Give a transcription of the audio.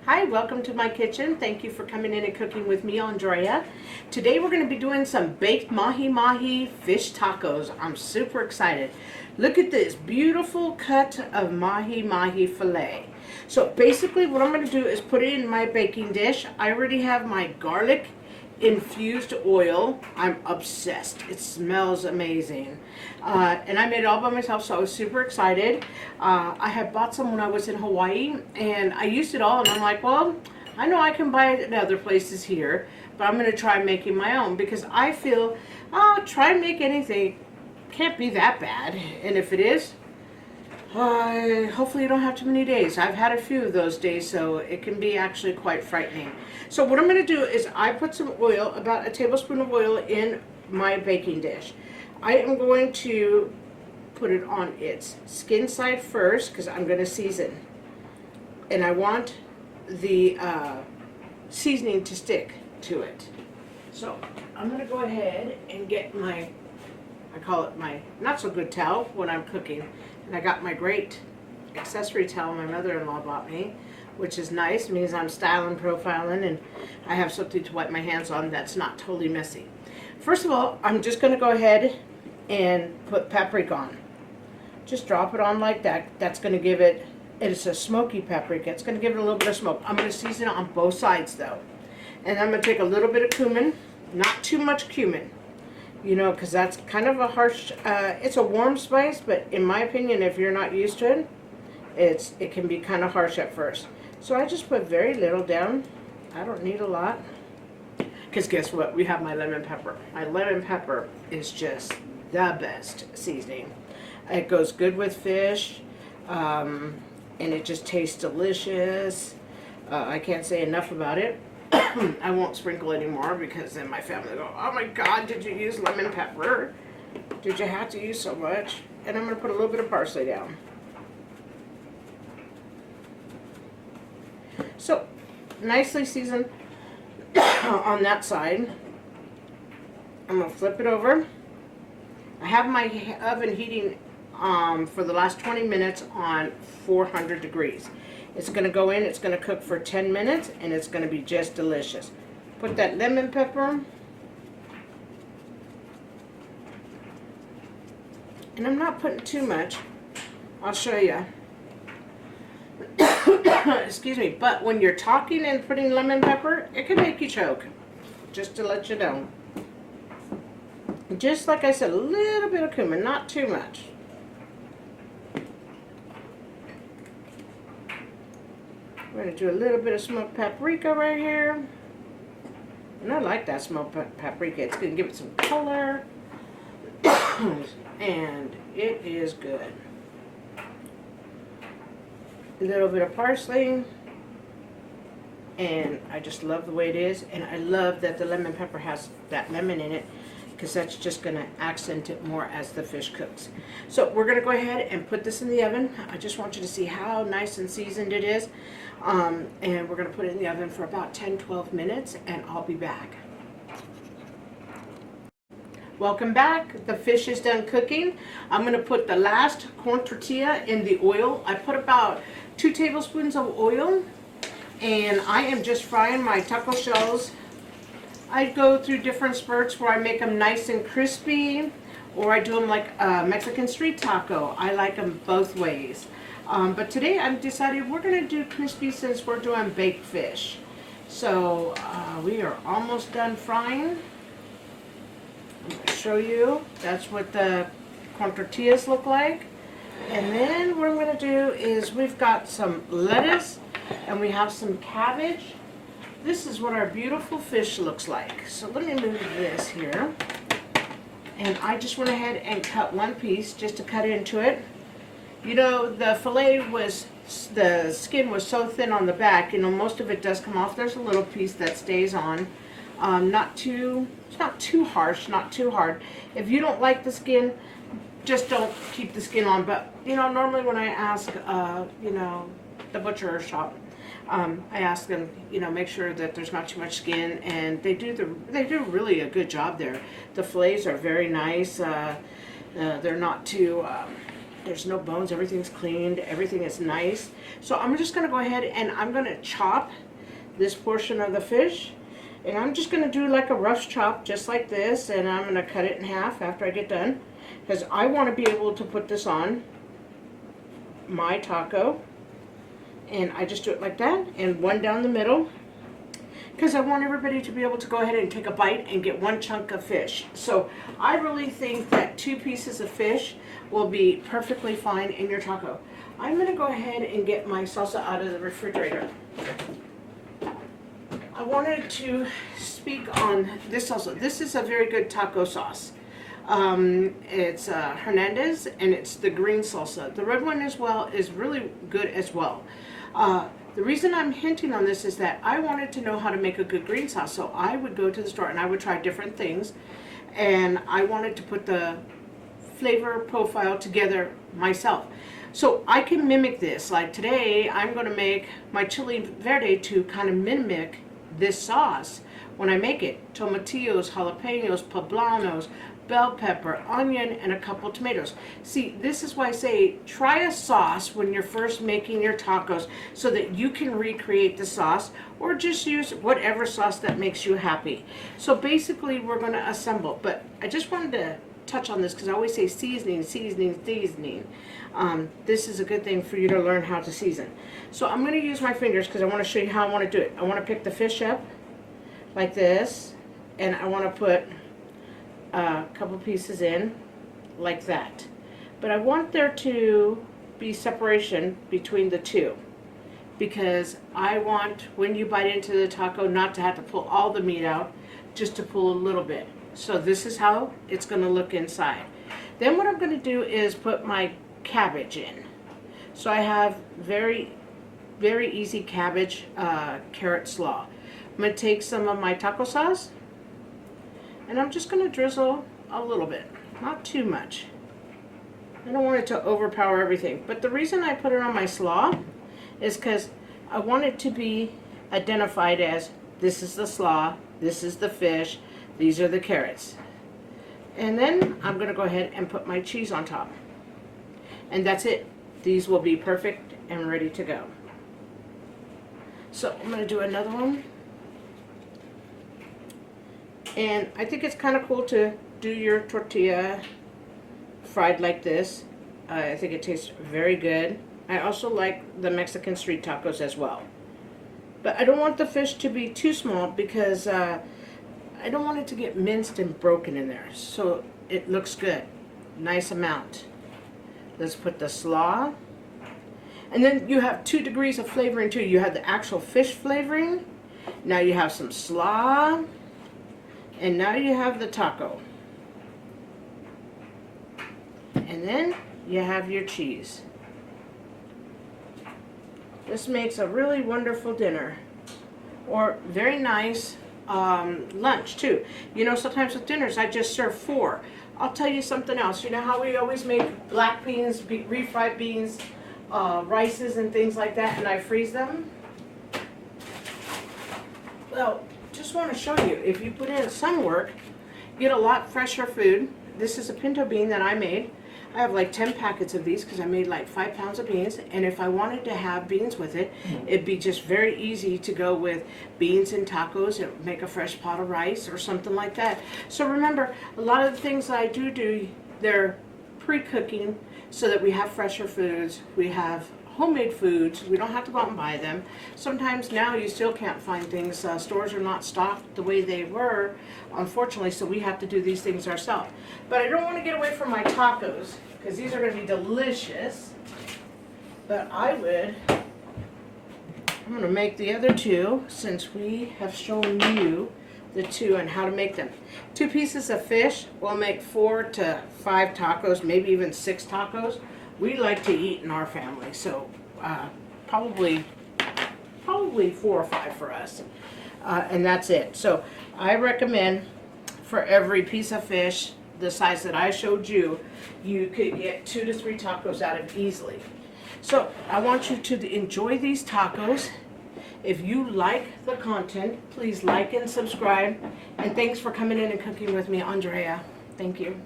Hi, welcome to my kitchen. Thank you for coming in and cooking with me, Andrea. Today we're going to be doing some baked mahi fish tacos. I'm super excited. Look at this beautiful cut of mahi fillet. So basically what I'm going to do is put it in my baking dish. I already have my garlic infused oil. I'm obsessed. It smells amazing. And I made it all by myself, so I was super excited. I had bought some when I was in Hawaii, and I used it all, and I'm like, well, I know I can buy it in other places here, but I'm going to try making my own because I feel, try and make anything. Can't be that bad. And if it is, hopefully you don't have too many days. I've had a few of those days, so it can be actually quite frightening. So what I'm going to do is I put some oil, about a tablespoon of oil, in my baking dish. I am going to put it on its skin side first because I'm going to season. And I want the seasoning to stick to it. So I'm going to go ahead and get my, I call it my not so good towel when I'm cooking. And I got my great accessory towel my mother-in-law bought me, which is nice. It means I'm styling, profiling, and I have something to wipe my hands on that's not totally messy. First of all, I'm just going to go ahead and put paprika on. Just drop it on like that. That's going to give it, it's a smoky paprika. It's going to give it a little bit of smoke. I'm going to season it on both sides though. And I'm going to take a little bit of cumin, not too much cumin. You know, because that's kind of a harsh, it's a warm spice, but in my opinion, if you're not used to it, it can be kind of harsh at first. So I just put very little down. I don't need a lot. Because guess what? We have my lemon pepper. My lemon pepper is just the best seasoning. It goes good with fish, and it just tastes delicious. I can't say enough about it. I won't sprinkle anymore because then my family will go, oh my God, did you use lemon pepper? Did you have to use so much? And I'm going to put a little bit of parsley down. So, nicely seasoned on that side. I'm going to flip it over. I have my oven heating for the last 20 minutes on 400 degrees. It's going to go in, it's going to cook for 10 minutes, and it's going to be just delicious. Put that lemon pepper. And I'm not putting too much. I'll show you. Excuse me. But when you're talking and putting lemon pepper, it can make you choke. Just to let you know. Just like I said, a little bit of cumin, not too much. We're going to do a little bit of smoked paprika right here. And I like that smoked paprika. It's going to give it some color. And it is good. A little bit of parsley. And I just love the way it is. And I love that the lemon pepper has that lemon in it, because that's just going to accent it more as the fish cooks. So we're going to go ahead and put this in the oven. I just want you to see how nice and seasoned it is. And we're going to put it in the oven for about 10-12 minutes, and I'll be back. Welcome back. The fish is done cooking. I'm going to put the last corn tortilla in the oil. I put about 2 tablespoons of oil, and I am just frying my taco shells. I go through different spurts where I make them nice and crispy, or I do them like a Mexican street taco. I like them both ways. But today I've decided we're going to do crispy since we're doing baked fish. So we are almost done frying. I'm going to show you. That's what the corn tortillas look like. And then what I'm going to do is we've got some lettuce and we have some cabbage. This is what our beautiful fish looks like. So let me move this here. And I just went ahead and cut one piece just to cut into it. You know, the fillet was, the skin was so thin on the back, you know, most of it does come off. There's a little piece that stays on. It's not too harsh, not too hard. If you don't like the skin, just don't keep the skin on. But, you know, normally when I ask, you know, the butcher shop, I ask them, you know, make sure that there's not too much skin, and they do really a good job there. The fillets are very nice. They're not too There's no bones, everything's cleaned, everything is nice. So I'm just gonna go ahead and I'm gonna chop this portion of the fish. And I'm just gonna do like a rough chop, just like this, and I'm gonna cut it in half after I get done, because I wanna be able to put this on my taco. And I just do it like that, and one down the middle, because I want everybody to be able to go ahead and take a bite and get one chunk of fish. So I really think that 2 pieces of fish will be perfectly fine in your taco. I'm gonna go ahead and get my salsa out of the refrigerator. I wanted to speak on this salsa. This is a very good taco sauce. It's Herdez, and it's the green salsa. The red one as well is really good as well. The reason I'm hinting on this is that I wanted to know how to make a good green sauce, so I would go to the store and I would try different things, and I wanted to put the flavor profile together myself. So I can mimic this. Like today, I'm going to make my chili verde to kind of mimic this sauce when I make it. Tomatillos, jalapenos, poblanos, bell pepper, onion, and a couple tomatoes. See, this is why I say try a sauce when you're first making your tacos so that you can recreate the sauce, or just use whatever sauce that makes you happy. So basically we're going to assemble, but I just wanted to touch on this because I always say seasoning, seasoning, seasoning. This is a good thing for you to learn how to season. So I'm going to use my fingers because I want to show you how I want to do it. I want to pick the fish up like this, and I want to put a couple pieces in like that. But I want there to be separation between the two, because I want, when you bite into the taco, not to have to pull all the meat out, just to pull a little bit. So this is how it's going to look inside. Then what I'm going to do is put my cabbage in. So I have very easy cabbage carrot slaw. I'm going to take some of my taco sauce, and I'm just going to drizzle a little bit, not too much. I don't want it to overpower everything. But the reason I put it on my slaw is because I want it to be identified as, this is the slaw, this is the fish, these are the carrots. And then I'm going to go ahead and put my cheese on top. And that's it. These will be perfect and ready to go. So I'm going to do another one. And I think it's kind of cool to do your tortilla fried like this. I think it tastes very good. I also like the Mexican street tacos as well. But I don't want the fish to be too small because I don't want it to get minced and broken in there. So it looks good. Nice amount. Let's put the slaw. And then you have 2 degrees of flavoring too. You have the actual fish flavoring. Now you have some slaw. And now you have the taco. And then you have your cheese. This makes a really wonderful dinner. Or very nice lunch too. You know, sometimes with dinners I just serve 4. I'll tell you something else. You know how we always make black beans, refried beans, rices and things like that, and I freeze them? Well, just want to show you, if you put in some work, you get a lot fresher food. This is a pinto bean that I made. I have like 10 packets of these because I made like 5 pounds of beans, and if I wanted to have beans with it, it'd be just very easy to go with beans and tacos and make a fresh pot of rice or something like that. So remember, a lot of the things I do, they're pre-cooking so that we have fresher foods, we have homemade foods, we don't have to go out and buy them. Sometimes now you still can't find things, stores are not stocked the way they were, unfortunately, so we have to do these things ourselves. But I don't want to get away from my tacos, because these are going to be delicious. But I'm going to make the other 2, since we have shown you the 2 and how to make them. 2 pieces of fish will make 4 to 5 tacos, maybe even 6 tacos. We like to eat in our family, so probably 4 or 5 for us, and that's it. So I recommend for every piece of fish the size that I showed you, you could get 2 to 3 tacos out of easily. So I want you to enjoy these tacos. If you like the content, please like and subscribe, and thanks for coming in and cooking with me, Andrea. Thank you.